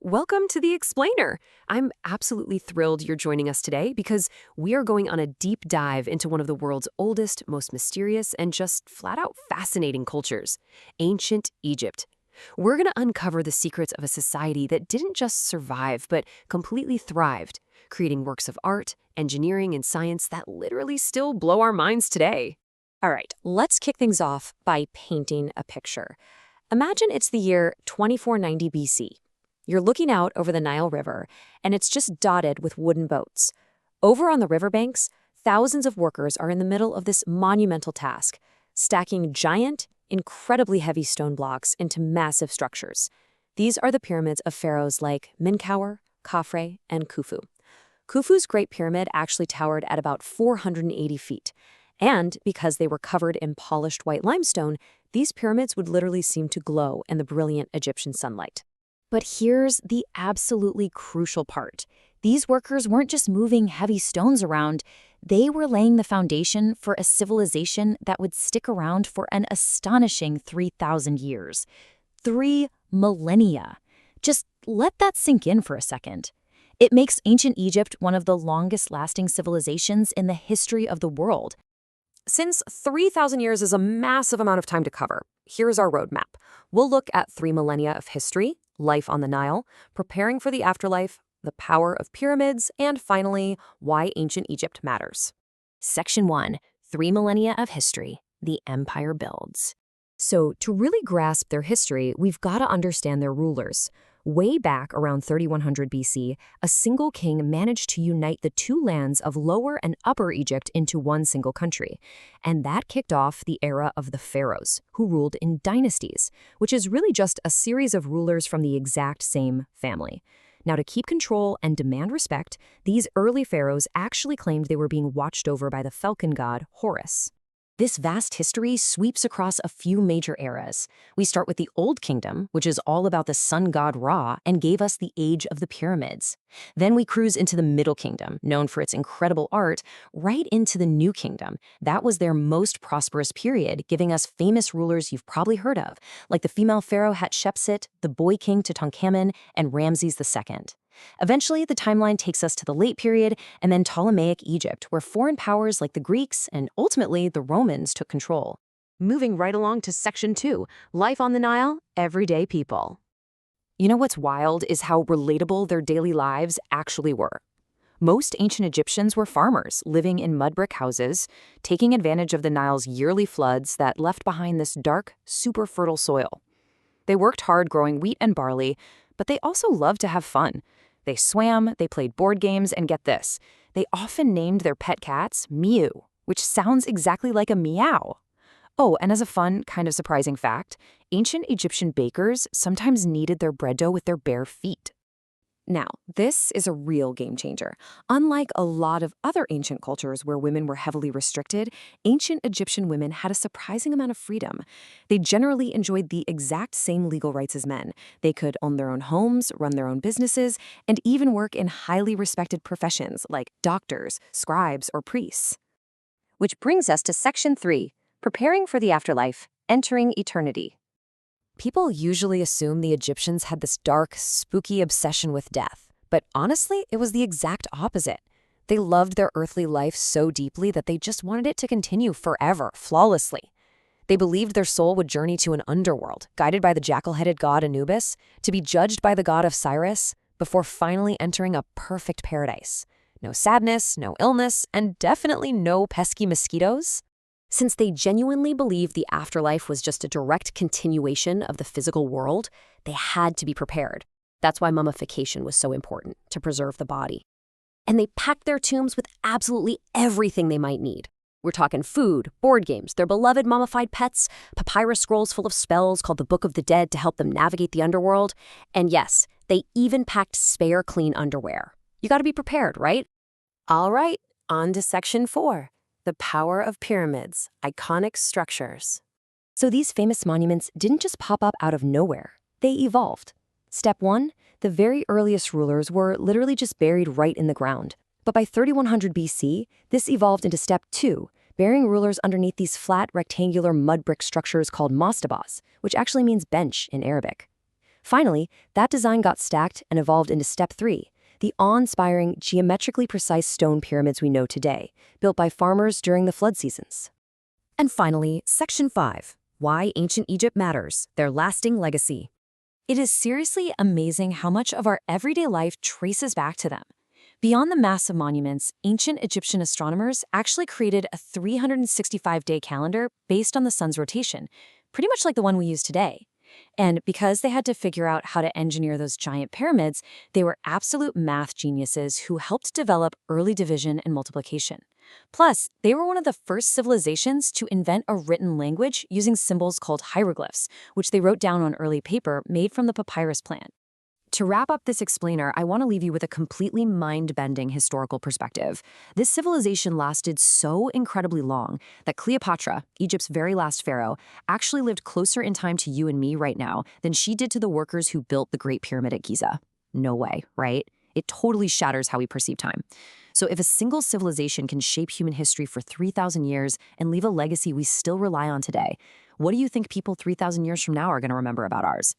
Welcome to The Explainer. I'm absolutely thrilled you're joining us today because we are going on a deep dive into one of the world's oldest, most mysterious, and just flat-out fascinating cultures, ancient Egypt. We're going to uncover the secrets of a society that didn't just survive, but completely thrived, creating works of art, engineering, and science that literally still blow our minds today. All right, let's kick things off by painting a picture. Imagine it's the year 2490 BC. You're looking out over the Nile River, and it's just dotted with wooden boats. Over on the riverbanks, thousands of workers are in the middle of this monumental task, stacking giant, incredibly heavy stone blocks into massive structures. These are the pyramids of pharaohs like Menkaure, Khafre, and Khufu. Khufu's Great Pyramid actually towered at about 480 feet. And because they were covered in polished white limestone, these pyramids would literally seem to glow in the brilliant Egyptian sunlight. But here's the absolutely crucial part. These workers weren't just moving heavy stones around, they were laying the foundation for a civilization that would stick around for an astonishing 3,000 years. 3 millennia. Just let that sink in for a second. It makes ancient Egypt one of the longest-lasting civilizations in the history of the world. Since 3,000 years is a massive amount of time to cover, here's our roadmap. We'll look at 3 millennia of history, life on the Nile, preparing for the afterlife, the power of pyramids, and finally, why ancient Egypt matters. Section 1, 3 millennia of history, the empire builds. So, to really grasp their history, we've got to understand their rulers. Way back around 3100 BC, a single king managed to unite the two lands of Lower and Upper Egypt into one single country. And that kicked off the era of the Pharaohs, who ruled in dynasties, which is really just a series of rulers from the exact same family. Now, to keep control and demand respect, these early pharaohs actually claimed they were being watched over by the falcon god Horus. This vast history sweeps across a few major eras. We start with the Old Kingdom, which is all about the sun god Ra and gave us the Age of the Pyramids. Then we cruise into the Middle Kingdom, known for its incredible art, right into the New Kingdom. That was their most prosperous period, giving us famous rulers you've probably heard of, like the female pharaoh Hatshepsut, the boy king Tutankhamun, and Ramses II. Eventually, the timeline takes us to the late period and then Ptolemaic Egypt, where foreign powers like the Greeks and ultimately the Romans took control. Moving right along to Section 2, life on the Nile, everyday people. You know what's wild is how relatable their daily lives actually were. Most ancient Egyptians were farmers living in mud brick houses, taking advantage of the Nile's yearly floods that left behind this dark, super fertile soil. They worked hard growing wheat and barley, but they also loved to have fun. They swam, they played board games, and get this, they often named their pet cats Mew, which sounds exactly like a meow. Oh, and as a fun, kind of surprising fact, ancient Egyptian bakers sometimes kneaded their bread dough with their bare feet. Now, this is a real game changer. Unlike a lot of other ancient cultures where women were heavily restricted, ancient Egyptian women had a surprising amount of freedom. They generally enjoyed the exact same legal rights as men. They could own their own homes, run their own businesses, and even work in highly respected professions like doctors, scribes, or priests. Which brings us to Section 3, preparing for the afterlife, entering eternity. People usually assume the Egyptians had this dark, spooky obsession with death. But honestly, it was the exact opposite. They loved their earthly life so deeply that they just wanted it to continue forever, flawlessly. They believed their soul would journey to an underworld, guided by the jackal-headed god Anubis, to be judged by the god Osiris, before finally entering a perfect paradise. No sadness, no illness, and definitely no pesky mosquitoes. Since they genuinely believed the afterlife was just a direct continuation of the physical world, they had to be prepared. That's why mummification was so important, to preserve the body. And they packed their tombs with absolutely everything they might need. We're talking food, board games, their beloved mummified pets, papyrus scrolls full of spells called the Book of the Dead to help them navigate the underworld. And yes, they even packed spare clean underwear. You gotta be prepared, right? All right, on to Section 4. The power of pyramids, iconic structures. So these famous monuments didn't just pop up out of nowhere. They evolved. Step 1, the very earliest rulers were literally just buried right in the ground. But by 3100 BC, this evolved into Step 2, burying rulers underneath these flat, rectangular mud brick structures called mastabas, which actually means bench in Arabic. Finally, that design got stacked and evolved into step 3, the awe-inspiring, geometrically precise stone pyramids we know today, built by farmers during the flood seasons. And finally, Section 5, Why Ancient Egypt Matters, Their Lasting Legacy. It is seriously amazing how much of our everyday life traces back to them. Beyond the massive monuments, ancient Egyptian astronomers actually created a 365-day calendar based on the sun's rotation, pretty much like the one we use today. And because they had to figure out how to engineer those giant pyramids, they were absolute math geniuses who helped develop early division and multiplication. Plus, they were one of the first civilizations to invent a written language using symbols called hieroglyphs, which they wrote down on early paper made from the papyrus plant. To wrap up this explainer, I want to leave you with a completely mind-bending historical perspective. This civilization lasted so incredibly long that Cleopatra, Egypt's very last pharaoh, actually lived closer in time to you and me right now than she did to the workers who built the Great Pyramid at Giza. No way, right? It totally shatters how we perceive time. So if a single civilization can shape human history for 3,000 years and leave a legacy we still rely on today, what do you think people 3,000 years from now are going to remember about ours?